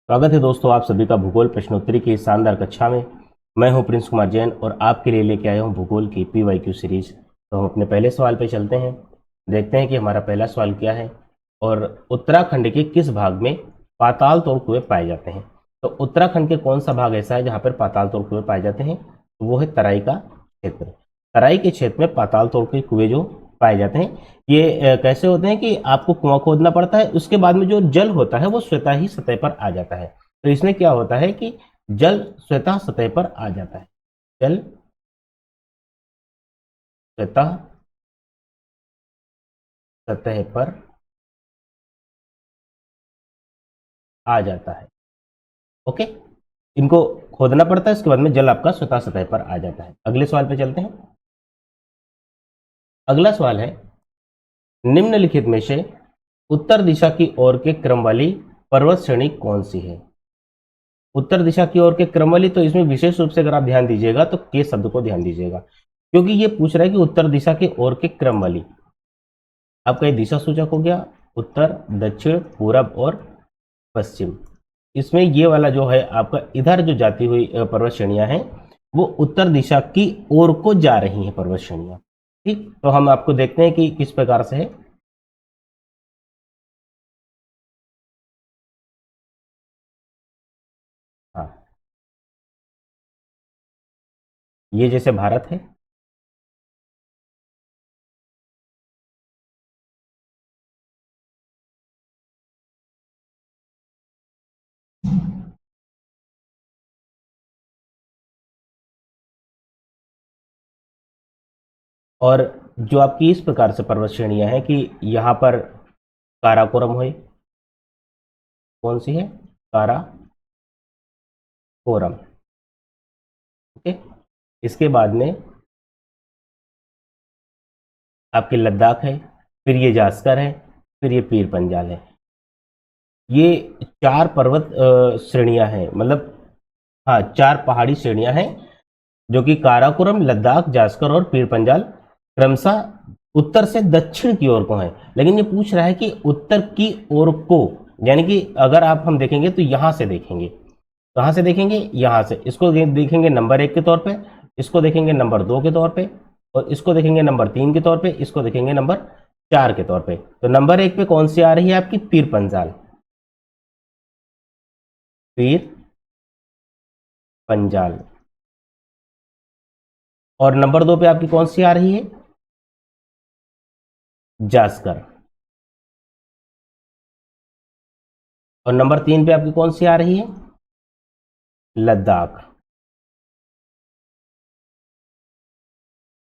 स्वागत है दोस्तों आप सभी का भूगोल प्रश्नोत्तरी की इस शानदार कक्षा में। मैं हूं प्रिंस कुमार जैन और आपके लिए लेके आया हूं भूगोल की PYQ सीरीज। तो हम अपने पहले सवाल पे चलते हैं, देखते हैं कि हमारा पहला सवाल क्या है और उत्तराखंड के किस भाग में पाताल तोड़ कुएं पाए जाते हैं। तो उत्तराखंड के कौन सा भाग ऐसा है जहाँ पर पाताल तोड़ कुएं पाए जाते हैं, तो वो है तराई का क्षेत्र। तराई के क्षेत्र में पाताल तोड़ के कुएं जो पाए जाते हैं, ये कैसे होते हैं कि आपको कुआं खोदना पड़ता है, उसके बाद में जो जल होता है वो स्वतः ही सतह पर आ जाता है। तो इसमें क्या होता है कि जल स्वतः सतह पर आ जाता है, जल स्वतः सतह पर आ जाता है। ओके, इनको खोदना पड़ता है, इसके बाद में जल आपका स्वतः सतह पर आ जाता है। अगले सवाल पे चलते हैं। अगला सवाल है, निम्नलिखित में से उत्तर दिशा की ओर के क्रम वाली पर्वत श्रेणी कौन सी है। उत्तर दिशा की ओर के क्रम वाली, तो इसमें विशेष रूप से अगर आप ध्यान दीजिएगा तो के शब्द को ध्यान दीजिएगा, क्योंकि ये पूछ रहा है कि उत्तर दिशा की ओर के क्रम वाली। आपका ये दिशा सूचक हो गया उत्तर, दक्षिण, पूरब और पश्चिम। इसमें ये वाला जो है आपका इधर जो जाती हुई पर्वत श्रेणियां हैं वो उत्तर दिशा की ओर को जा रही हैं पर्वत श्रेणियां। ठीक, तो हम आपको देखते हैं कि किस प्रकार से है। हाँ, ये जैसे भारत है, और जो आपकी इस प्रकार से पर्वत श्रेणियां हैं कि यहाँ पर काराकोरम है, कौन सी है, काराकोरम। ओके, इसके बाद में आपके लद्दाख है, फिर ये जास्कर है, फिर ये पीर पंजाल है। ये चार पर्वत श्रेणियां हैं, मतलब हाँ, चार पहाड़ी श्रेणियां हैं जो कि काराकोरम, लद्दाख, जास्कर और पीर पंजाल क्रमशः उत्तर से दक्षिण की ओर को है। लेकिन ये पूछ रहा है कि उत्तर की ओर को, यानी कि अगर आप हम देखेंगे तो यहां से देखेंगे, कहां से देखेंगे, यहां से। इसको देखेंगे नंबर 1 के तौर पे, इसको देखेंगे नंबर 2 के तौर पे, और इसको देखेंगे नंबर 3 के तौर पे, इसको देखेंगे नंबर 4 के तौर पे। तो नंबर 1 पे कौन सी आ रही है आपकी, पीर पंजाल, पीर पंजाल। और नंबर 2 पे आपकी कौन सी आ रही है, जास्कर। और नंबर 3 पे आपकी कौन सी आ रही है, लद्दाख।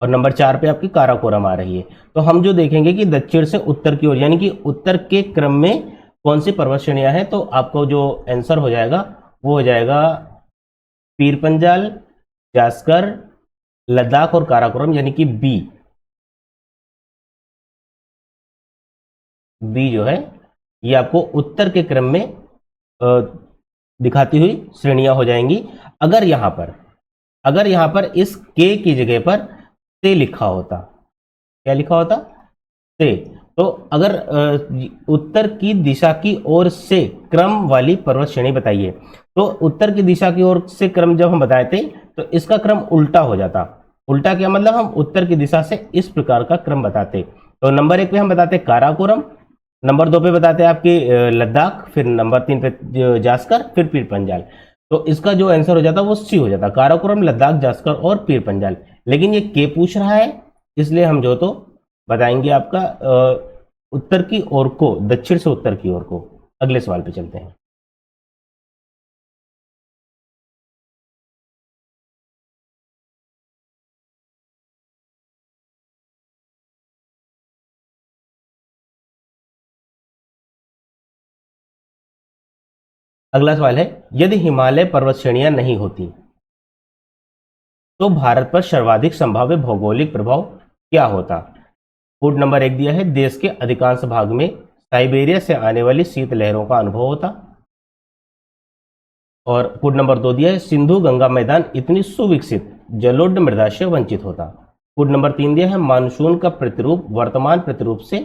और नंबर 4 पे आपकी काराकोरम आ रही है। तो हम जो देखेंगे कि दक्षिण से उत्तर की ओर, यानी कि उत्तर के क्रम में कौन सी पर्वत श्रेणियां हैं, तो आपको जो आंसर हो जाएगा वो हो जाएगा पीर पंजाल, जास्कर, लद्दाख और काराकोरम, यानी कि बी। बी जो है ये आपको उत्तर के क्रम में दिखाती हुई श्रेणियां हो जाएंगी। अगर यहां पर इस के की जगह पर से लिखा होता, क्या लिखा होता, से, तो अगर उत्तर की दिशा की ओर से क्रम वाली पर्वत श्रेणी बताइए, तो उत्तर की दिशा की ओर से क्रम जब हम बताते तो इसका क्रम उल्टा हो जाता। उल्टा क्या मतलब, हम उत्तर की दिशा से इस प्रकार का क्रम बताते। तो नंबर 1 पे हम बताते काराकोरम, नंबर 2 पे बताते आपके लद्दाख, फिर नंबर 3 पे जास्कर, फिर पीर पंजाल। तो इसका जो आंसर हो जाता वो सी हो जाता, काराकोरम, लद्दाख, जास्कर और पीर पंजाल। लेकिन ये के पूछ रहा है, इसलिए हम जो तो बताएंगे आपका उत्तर की ओर को, दक्षिण से उत्तर की ओर को। अगले सवाल पे चलते हैं। अगला सवाल है, यदि हिमालय पर्वत श्रेणियां नहीं होती तो भारत पर सर्वाधिक संभाव्य भौगोलिक प्रभाव क्या होता। कोड नंबर 1 दिया है, देश के अधिकांश भाग में साइबेरिया से आने वाली शीत लहरों का अनुभव होता। और कोड नंबर 2 दिया है, सिंधु गंगा मैदान इतनी सुविकसित जलोढ़ मृदा से वंचित होता। कोड नंबर 3 दिया है, मानसून का प्रतिरूप वर्तमान प्रतिरूप से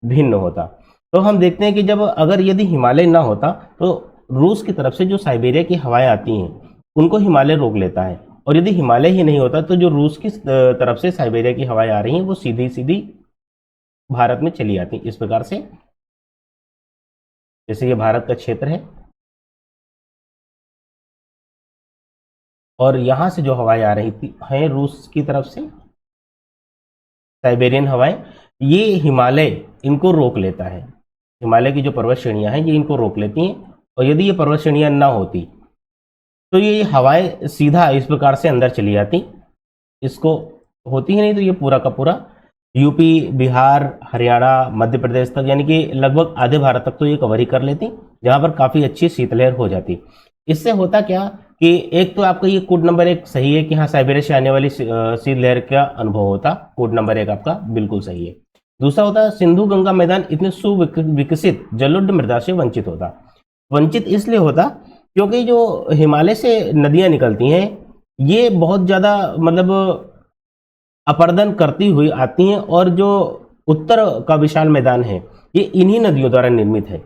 भिन्न होता। तो हम देखते हैं कि जब अगर यदि हिमालय ना होता तो रूस की तरफ से जो साइबेरिया की हवाएं आती हैं उनको हिमालय रोक लेता है, और यदि हिमालय ही नहीं होता तो जो रूस की तरफ से साइबेरिया की हवाएं आ रही हैं वो सीधी सीधी भारत में चली आती इस प्रकार से। जैसे ये भारत का क्षेत्र है और यहां से जो हवाएं आ रही थी हैं रूस की तरफ से, साइबेरियन हवाएं, ये हिमालय इनको रोक लेता है। हिमालय की जो पर्वत श्रेणियां हैं ये इनको रोक लेती हैं, और यदि ये पर्वत श्रेणियां ना होती तो ये हवाएं सीधा इस प्रकार से अंदर चली जाती, इसको होती ही नहीं तो ये पूरा का पूरा यूपी, बिहार, हरियाणा, मध्य प्रदेश तक, यानी कि लगभग आधे भारत तक तो ये कवर ही कर लेती, जहां पर काफी अच्छी शीतलहर हो जाती। इससे होता क्या कि एक तो आपका ये कोड नंबर 1 सही है कि हाँ साइबेरिया से आने वाली शीतलहर का अनुभव होता, कोड नंबर 1 आपका बिल्कुल सही है। दूसरा होता सिंधु गंगा मैदान इतने सुविकसित जलोढ़ मृदा से वंचित होता। वंचित इसलिए होता क्योंकि जो हिमालय से नदियां निकलती हैं ये बहुत ज्यादा मतलब अपर्दन करती हुई आती हैं, और जो उत्तर का विशाल मैदान है ये इन्हीं नदियों द्वारा निर्मित है,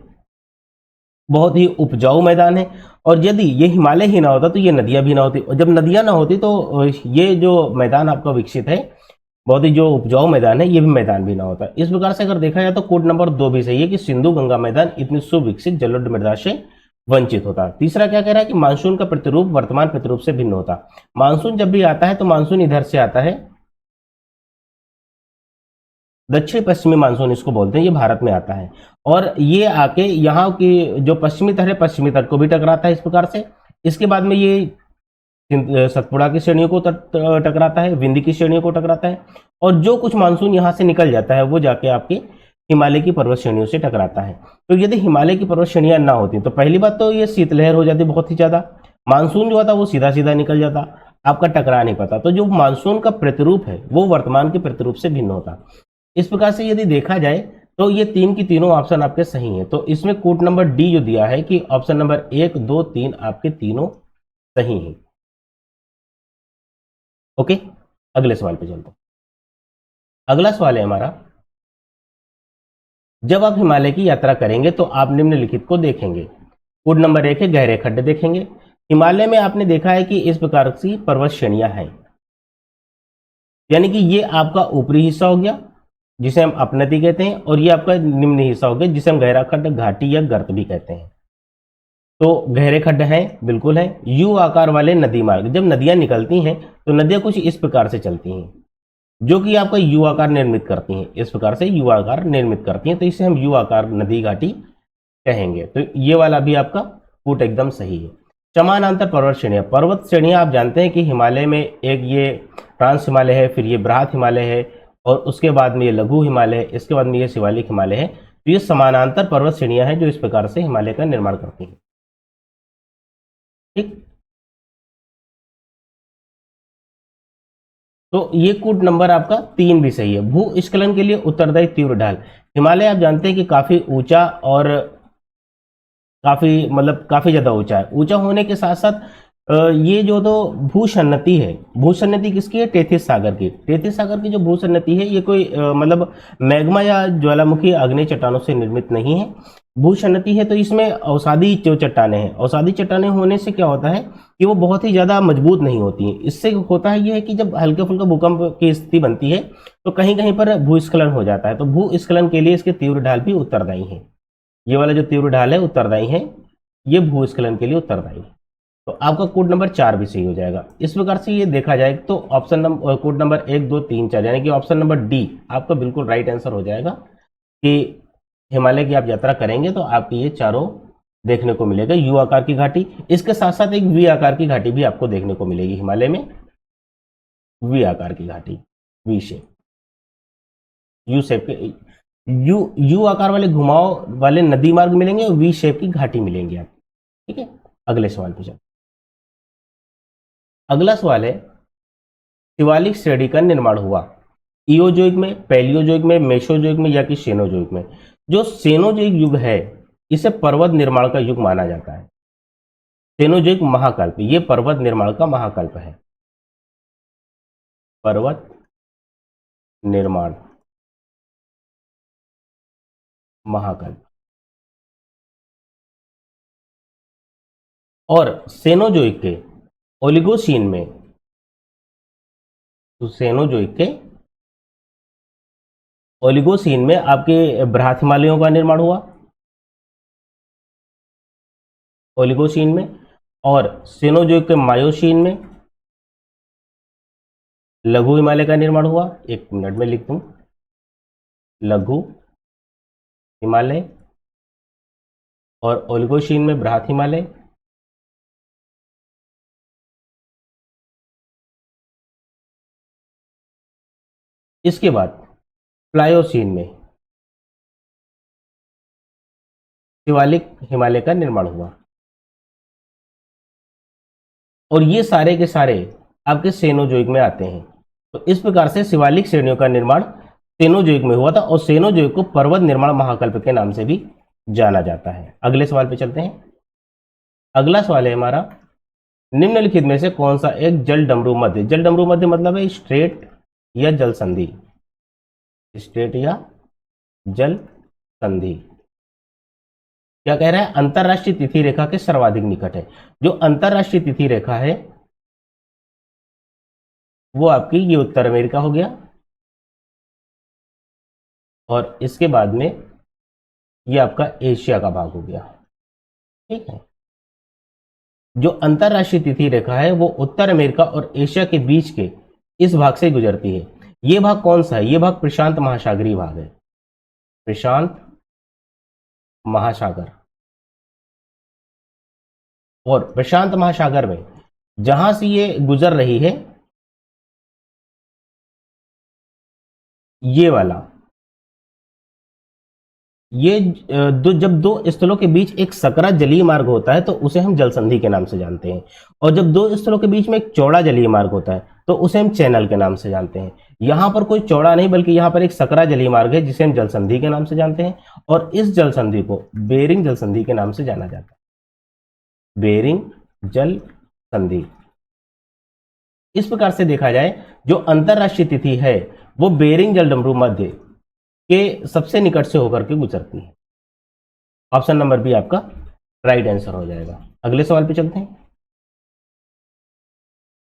बहुत ही उपजाऊ मैदान है। और यदि ये हिमालय ही ना होता तो ये नदियां भी ना होती, और जब नदियां ना होती तो ये जो मैदान आपका विकसित है, बहुत ही जो उपजाऊ मैदान है, ये भी मैदान भी ना होता। इस प्रकार से अगर देखा जाए तो कोड नंबर 2 भी सही है कि सिंधु गंगा मैदान इतनी सुविकसित जलोढ़ मृदा से वंचित होता। तीसरा क्या कह रहा है कि मानसून का प्रतिरूप वर्तमान प्रतिरूप से भिन्न होता। मानसून जब भी आता है तो मानसून इधर से आता है, दक्षिण पश्चिमी मानसून इसको बोलते हैं, ये भारत में आता है और ये आके यहाँ की जो पश्चिमी तट है पश्चिमी तट को भी टकराता है इस प्रकार से। इसके बाद में ये सतपुड़ा की श्रेणियों को टकराता है, विंध्य की श्रेणियों को टकराता है, और जो कुछ मानसून यहाँ से निकल जाता है वो जाके आपके हिमालय की पर्वत श्रेणियों से टकराता है। तो यदि हिमालय की पर्वत श्रेणियां ना होती तो पहली बात तो ये शीतलहर हो जाती बहुत ही ज्यादा, मानसून जो होता वो सीधा सीधा निकल जाता, आपका टकरा नहीं पाता। तो जो मानसून का प्रतिरूप है वो वर्तमान के प्रतिरूप से भिन्न होता। इस प्रकार से यदि देखा जाए तो ये तीन की तीनों ऑप्शन आपके सही हैं। तो इसमें कोड नंबर डी जो दिया है कि ऑप्शन नंबर 1, 2, 3 आपके तीनों सही हैं। ओके, अगले सवाल पे चलते हैं। अगला सवाल है हमारा, जब आप हिमालय की यात्रा करेंगे तो आप निम्नलिखित को देखेंगे। कोड नंबर 1 है गहरे खड्डे देखेंगे। हिमालय में आपने देखा है कि इस प्रकार की पर्वत श्रेणियां हैं, यानी कि ये आपका ऊपरी हिस्सा हो गया जिसे हम अपनति कहते हैं, और ये आपका निम्न हिस्सा हो गया जिसे हम गहरा खड्ड, घाटी या गर्त भी कहते हैं। तो गहरे खड्ड हैं, बिल्कुल है। यू आकार वाले नदी मार्ग, जब नदियां निकलती हैं तो नदियां कुछ इस प्रकार से चलती हैं जो कि आपका यू आकार निर्मित करती हैं, इस प्रकार से यू आकार निर्मित करती हैं, तो इसे हम यू आकार नदी घाटी कहेंगे। तो ये वाला भी आपका पुट एकदम सही है। समानांतर पर्वत श्रेणियां, पर्वत श्रेणियां आप जानते हैं कि हिमालय में एक ये ट्रांस हिमालय है, फिर ये बृहत हिमालय है, और उसके बाद में ये लघु हिमालय है, इसके बाद में ये शिवालिक हिमालय है। तो ये समानांतर पर्वत श्रेणियां हैं जो इस प्रकार से हिमालय का निर्माण करती हैं। ठीक, तो ये कोड नंबर आपका 3 भी सही है। भूस्खलन के लिए उत्तरदायी तीव्र ढाल, हिमालय आप जानते हैं कि काफी ऊंचा और काफी मतलब काफी ज्यादा ऊंचा है। ऊंचा होने के साथ साथ ये जो तो भूसन्नति है, भूसन्नति किसकी है? टेथिस सागर की। टेथिस सागर की जो भूसन्नति है ये कोई मतलब मैग्मा या ज्वालामुखी आग्नेय चट्टानों से निर्मित नहीं है, भूसन्नति है। तो इसमें अवसादी जो चट्टाने हैं, अवसादी चट्टाने होने से क्या होता है कि वो बहुत ही ज्यादा मजबूत नहीं होती हैं। इससे होता है ये है कि जब हल्के फुल्का भूकंप की स्थिति बनती है तो कहीं कहीं पर भूस्खलन हो जाता है। तो भूस्खलन के लिए इसके तीव्र ढाल भी उत्तरदायी है। ये वाला जो तीव्र ढाल है उत्तरदायी है, ये भूस्खलन के लिए उत्तरदायी है। तो आपका कोड नंबर 4 भी सही हो जाएगा। इस प्रकार से ये देखा जाए तो ऑप्शन नंबर कोड नंबर 1, 2, 3, 4 यानी कि ऑप्शन नंबर डी आपका बिल्कुल राइट आंसर हो जाएगा कि हिमालय की आप यात्रा करेंगे तो आपकी ये चारों देखने को मिलेगा। यू आकार की घाटी, इसके साथ साथ एक वी आकार की घाटी भी आपको देखने को मिलेगी हिमालय में, वी आकार की घाटी, वी शेप, यू शेप के, यू यू आकार वाले घुमाव वाले नदी मार्ग मिलेंगे और वी शेप की घाटी मिलेंगी आप। ठीक है, अगले सवाल पे चलते। अगला सवाल है, शिवालिक श्रेणी का निर्माण हुआ इओजोइक में, पैलियोजोइक में, मेसोजोइक में या कि सेनोजोइक में। जो सेनोजोइक युग है इसे पर्वत निर्माण का युग माना जाता है। सेनोजोइक महाकल्प, ये पर्वत निर्माण का महाकल्प है, पर्वत निर्माण महाकल्प। और सेनोजोइक के ओलिगोसीन में, तो सेनोजोइक के ओलिगोसीन में आपके बृहत हिमालयों का निर्माण हुआ, ओलिगोसीन में, और सेनोजोइक के मायोसीन में लघु हिमालय का निर्माण हुआ। एक मिनट में लिख दूं, लघु हिमालय, और ओलिगोसीन में बृहत हिमालय। इसके बाद प्लायोसीन में शिवालिक हिमालय का निर्माण हुआ। और ये सारे के सारे आपके सेनोजोइक में आते हैं। तो इस प्रकार से शिवालिक श्रेणियों का निर्माण सेनोजोइक में हुआ था, और सेनोजोइक को पर्वत निर्माण महाकल्प के नाम से भी जाना जाता है। अगले सवाल पे चलते हैं। अगला सवाल है हमारा, निम्नलिखित में से कौन सा एक जल डमरू मध्य, जल डमरू मध्य मतलब है स्ट्रेट या जल संधि, स्ट्रेट या जल संधि। क्या कह रहा है, अंतरराष्ट्रीय तिथि रेखा के सर्वाधिक निकट है। जो अंतरराष्ट्रीय तिथि रेखा है वो आपकी ये उत्तर अमेरिका हो गया, और इसके बाद में ये आपका एशिया का भाग हो गया। ठीक है, जो अंतरराष्ट्रीय तिथि रेखा है वो उत्तर अमेरिका और एशिया के बीच के इस भाग से गुजरती है। ये भाग कौन सा है, ये भाग प्रशांत महासागरीय भाग है, प्रशांत महासागर। और प्रशांत महासागर में जहां से ये गुजर रही है, ये वाला, ये जब दो स्थलों के बीच एक सकरा जलीय मार्ग होता है तो उसे हम जल संधि के नाम से जानते हैं। और जब दो स्थलों के बीच में एक चौड़ा जलीय मार्ग होता है तो उसे हम चैनल के नाम से जानते हैं। यहां पर कोई चौड़ा नहीं, बल्कि यहां पर एक सकरा जलीय मार्ग है जिसे हम जल संधि के नाम से जानते हैं, और इस जल संधि को बेरिंग जल संधि के नाम से जाना जाता है, बेरिंग जल संधि। इस प्रकार से देखा जाए, जो अंतरराष्ट्रीय तिथि है वो बेरिंग जल डमरू मध्य के सबसे निकट से होकर के गुजरती है। ऑप्शन नंबर बी आपका राइट आंसर हो जाएगा। अगले सवाल पे चलते हैं।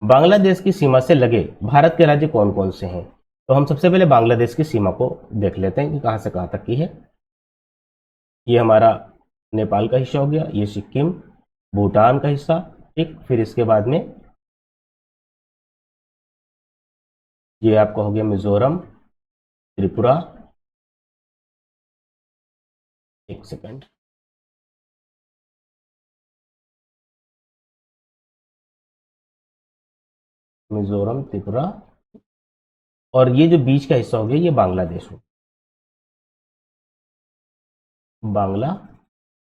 बांग्लादेश की सीमा से लगे भारत के राज्य कौन कौन से हैं? तो हम सबसे पहले बांग्लादेश की सीमा को देख लेते हैं कि कहां से कहां तक की है। ये हमारा नेपाल का हिस्सा हो गया, ये सिक्किम, भूटान का हिस्सा, ठीक। फिर इसके बाद में ये आपका हो गया मिजोरम, त्रिपुरा, एक सेकेंड, मिजोरम, त्रिपुरा, और ये जो बीच का हिस्सा हो गया ये बांग्लादेश हो, बांग्लादेश।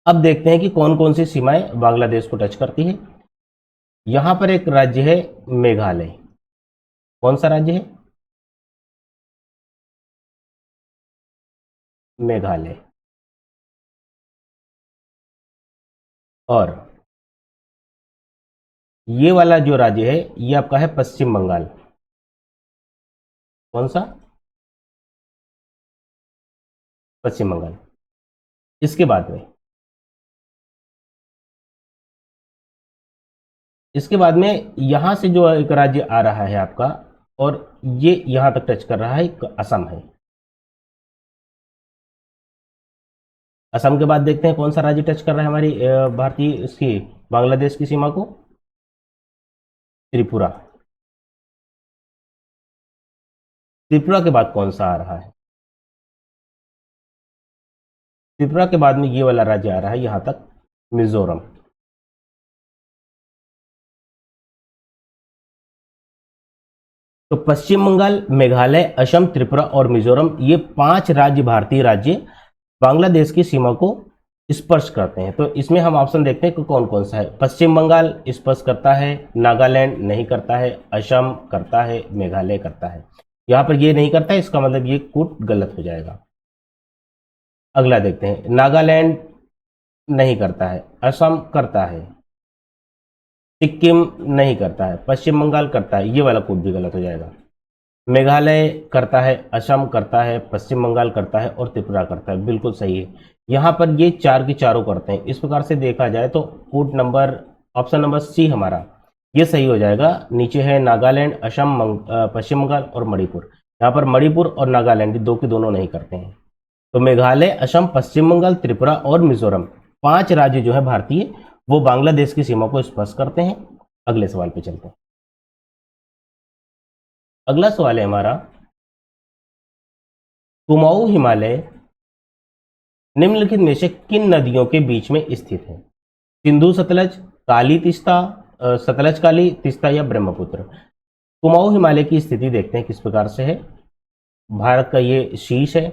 अब देखते हैं कि कौन कौन सी सीमाएं बांग्लादेश को टच करती है। यहां पर एक राज्य है मेघालय। कौन सा राज्य है? मेघालय। और ये वाला जो राज्य है ये आपका है पश्चिम बंगाल। कौन सा? पश्चिम बंगाल। इसके बाद में, इसके बाद में यहां से जो एक राज्य आ रहा है आपका, और ये यहां तक टच कर रहा है, असम है। असम के बाद देखते हैं कौन सा राज्य टच कर रहा है हमारी भारतीय इसकी बांग्लादेश की सीमा को, त्रिपुरा। त्रिपुरा के बाद कौन सा आ रहा है? त्रिपुरा के बाद में ये वाला राज्य आ रहा है यहां तक, मिजोरम। तो पश्चिम बंगाल, मेघालय, असम, त्रिपुरा और मिजोरम, ये 5 राज्य, भारतीय राज्य बांग्लादेश की सीमा को स्पर्श करते हैं। तो इसमें हम ऑप्शन देखते हैं कि कौन कौन सा है। पश्चिम बंगाल स्पर्श करता है, नागालैंड नहीं करता है, असम करता है, मेघालय करता है। यहां पर ये नहीं करता है, इसका मतलब ये कूट गलत हो जाएगा। अगला देखते हैं, नागालैंड नहीं करता है, असम करता है, सिक्किम नहीं करता है, पश्चिम बंगाल करता है, ये वाला कोड भी गलत हो जाएगा। मेघालय करता है, असम करता है, पश्चिम बंगाल करता है और त्रिपुरा करता है। बिल्कुल सही है। यहाँ पर ये चार के चारों करते हैं। इस प्रकार से देखा जाए तो code number option number C हमारा ये सही हो जाएगा। नीचे है नागालैंड, असम, पश्चिम बंगाल और मणिपुर। यहाँ पर मणिपुर और नागालैंड दो के दोनों नहीं करते हैं। तो मेघालय, असम, पश्चिम बंगाल, त्रिपुरा और मिजोरम, पांच राज्य जो है भारतीय, वो बांग्लादेश की सीमा को स्पर्श करते हैं। अगले सवाल पे चलते हैं। अगला सवाल है हमारा, कुमाऊं हिमालय निम्नलिखित में से किन नदियों के बीच में स्थित है? सिंधु सतलज, काली तीस्ता, सतलज काली, तीस्ता या ब्रह्मपुत्र। कुमाऊं हिमालय की स्थिति देखते हैं किस प्रकार से है। भारत का ये शीर्ष है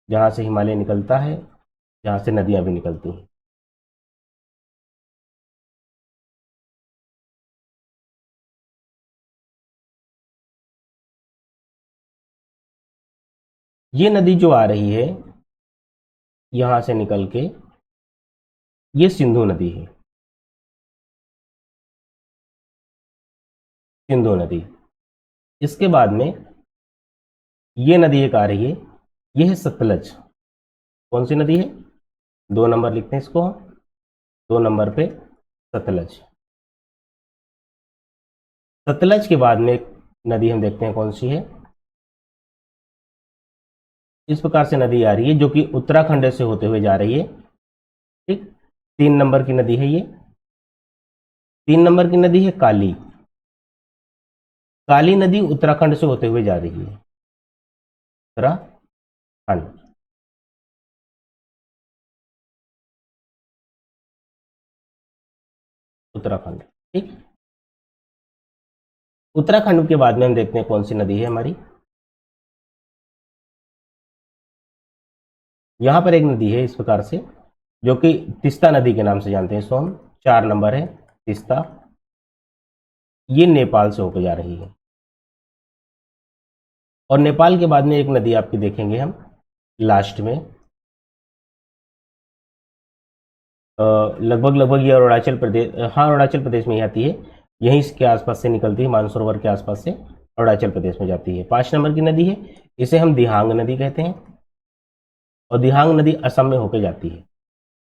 जहां से हिमालय निकलता है, जहां से नदियां भी निकलती हैं। ये नदी जो आ रही है यहां से निकल के, ये सिंधु नदी है, सिंधु नदी। इसके बाद में ये नदी एक आ रही है, ये है सतलज। कौन सी नदी है? 2 नंबर लिखते हैं इसको, 2 नंबर पे सतलज। सतलज के बाद में एक नदी हम देखते हैं कौन सी है। इस प्रकार से नदी आ रही है जो कि उत्तराखंड से होते हुए जा रही है। ठीक, 3 नंबर की नदी है ये। 3 नंबर की नदी है काली। काली नदी उत्तराखंड से होते हुए जा रही है, उत्तराखंड। उत्तराखंड, ठीक। उत्तराखंड के बाद में हम देखते हैं कौन सी नदी है हमारी। यहां पर एक नदी है इस प्रकार से, जो कि तीस्ता नदी के नाम से जानते हैं इसको हम। 4 नंबर है तीस्ता, ये नेपाल से होकर जा रही है। और नेपाल के बाद में एक नदी आपकी देखेंगे हम लास्ट में, लगभग लगभग ये अरुणाचल प्रदेश, हाँ अरुणाचल प्रदेश में ही आती है। यहीं इसके आसपास से निकलती है, मानसरोवर के आसपास से अरुणाचल प्रदेश में जाती है। 5 नंबर की नदी है, इसे हम दिहांग नदी कहते हैं। और दिहांग नदी असम में होकर जाती है।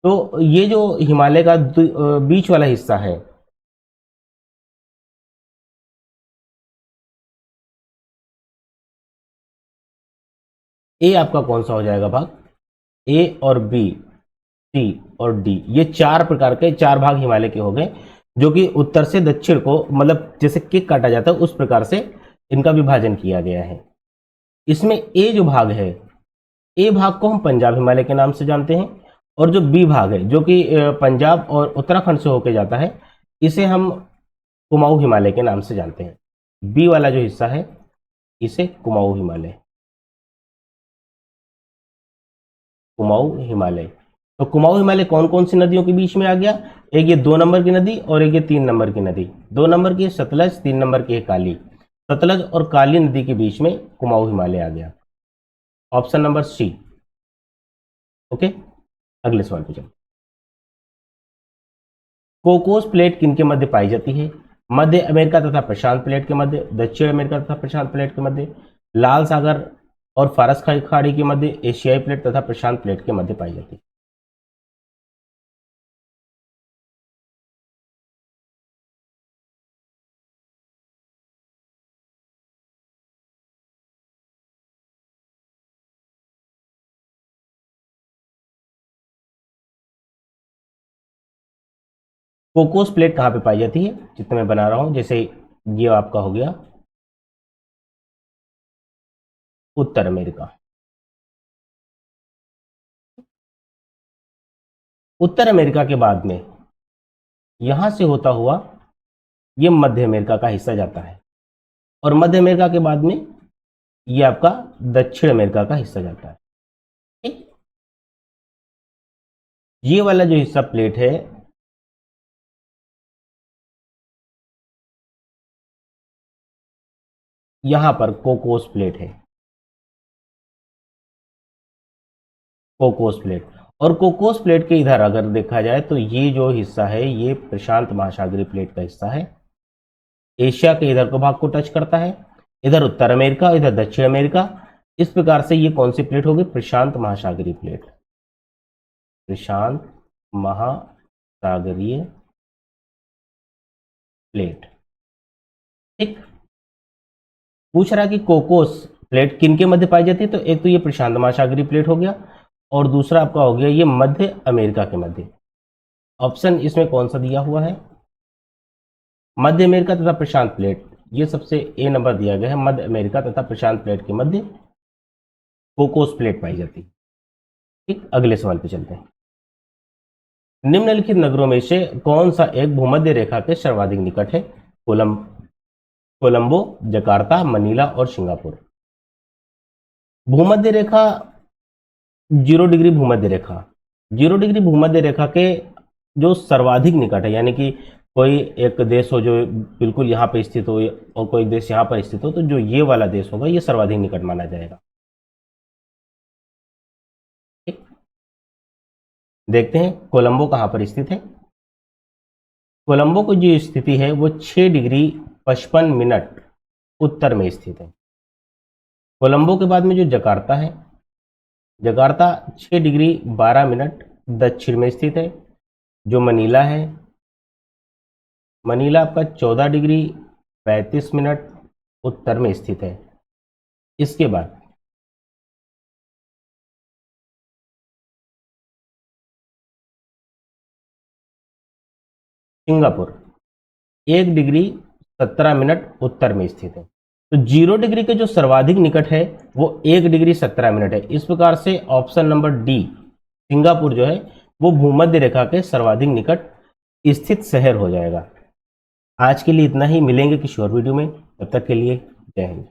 तो ये जो हिमालय का बीच वाला हिस्सा है, ए आपका कौन सा हो जाएगा भाग? ए और बी, सी और डी, ये 4 प्रकार के 4 भाग हिमालय के हो गए, जो कि उत्तर से दक्षिण को, मतलब जैसे केक काटा जाता है उस प्रकार से इनका विभाजन किया गया है। इसमें ए जो भाग है, ए भाग को हम पंजाब हिमालय के नाम से जानते हैं। और जो बी भाग है, जो कि पंजाब और उत्तराखंड से होकर जाता है, इसे हम कुमाऊं हिमालय के नाम से जानते हैं। बी वाला जो हिस्सा है इसे कुमाऊं हिमालय, कुमाऊं हिमालय। तो कुमाऊं हिमालय कौन कौन सी नदियों के बीच में आ गया? एक ये 2 नंबर की नदी और एक ये 3 नंबर की नदी। 2 नंबर की सतलज, 3 नंबर की है काली। सतलज और काली नदी के बीच में कुमाऊं हिमालय आ गया। ऑप्शन नंबर सी। ओके, अगले सवाल पे चलो। कोकोस प्लेट किनके मध्य पाई जाती है? मध्य अमेरिका तथा प्रशांत प्लेट के मध्य, दक्षिण अमेरिका तथा प्रशांत प्लेट के मध्य, लाल सागर और फारस खाड़ी के मध्य, एशियाई प्लेट तथा प्रशांत प्लेट के मध्य पाई जाती है। कोकोस प्लेट कहाँ पे पाई जाती है? चित्र में बना रहा हूं, जैसे ये आपका हो गया उत्तर अमेरिका। उत्तर अमेरिका के बाद में यहां से होता हुआ ये मध्य अमेरिका का हिस्सा जाता है। और मध्य अमेरिका के बाद में ये आपका दक्षिण अमेरिका का हिस्सा जाता है। ठीक? ये वाला जो हिस्सा प्लेट है, यहां पर कोकोस प्लेट है, कोकोस प्लेट। और कोकोस प्लेट के इधर अगर देखा जाए तो ये जो हिस्सा है ये प्रशांत महासागरीय प्लेट का हिस्सा है। एशिया के इधर को भाग को टच करता है। इधर उत्तर अमेरिका, इधर दक्षिण अमेरिका। इस प्रकार से ये कौन सी प्लेट होगी? प्रशांत महासागरीय प्लेट। प्रशांत महासागरीय प्लेट। ठीक, पूछ रहा कि कोकोस प्लेट किन के मध्य पाई जाती है? तो एक तो ये प्रशांत महासागरीय प्लेट हो गया और दूसरा आपका हो गया ये मध्य अमेरिका के मध्य। ऑप्शन इसमें कौन सा दिया हुआ है? मध्य अमेरिका तथा प्रशांत प्लेट, ये सबसे ए नंबर दिया गया है। मध्य अमेरिका तथा प्रशांत प्लेट के मध्य कोकोस प्लेट पाई जाती है। ठीक, अगले सवाल पे चलते हैं। निम्नलिखित नगरों में से कौन सा एक भूमध्य रेखा के सर्वाधिक निकट है? कोलंबो, जकार्ता, मनीला और सिंगापुर। भूमध्य रेखा 0 डिग्री भूमध्य रेखा, 0 डिग्री भूमध्य रेखा के जो सर्वाधिक निकट है, यानी कि कोई एक देश हो जो बिल्कुल यहाँ पे स्थित हो और कोई देश यहाँ पर स्थित हो, तो जो ये वाला देश होगा ये सर्वाधिक निकट माना जाएगा। ठीक, देखते हैं कोलंबो कहाँ पर स्थित है। कोलंबो की जो स्थिति है वो 6 डिग्री 55 मिनट उत्तर में स्थित है। कोलंबो के बाद में जो जकार्ता है, जकार्ता 6 डिग्री 12 मिनट दक्षिण में स्थित है। जो मनीला है, मनीला आपका 14 डिग्री 35 मिनट उत्तर में स्थित है। इसके बाद सिंगापुर 1 डिग्री 17 मिनट उत्तर में स्थित है। तो 0 डिग्री के जो सर्वाधिक निकट है वो 1 डिग्री 17 मिनट है। इस प्रकार से ऑप्शन नंबर डी सिंगापुर जो है वो भूमध्य रेखा के सर्वाधिक निकट स्थित शहर हो जाएगा। आज के लिए इतना ही, मिलेंगे किसी और वीडियो में, तब तक के लिए जय हिंद।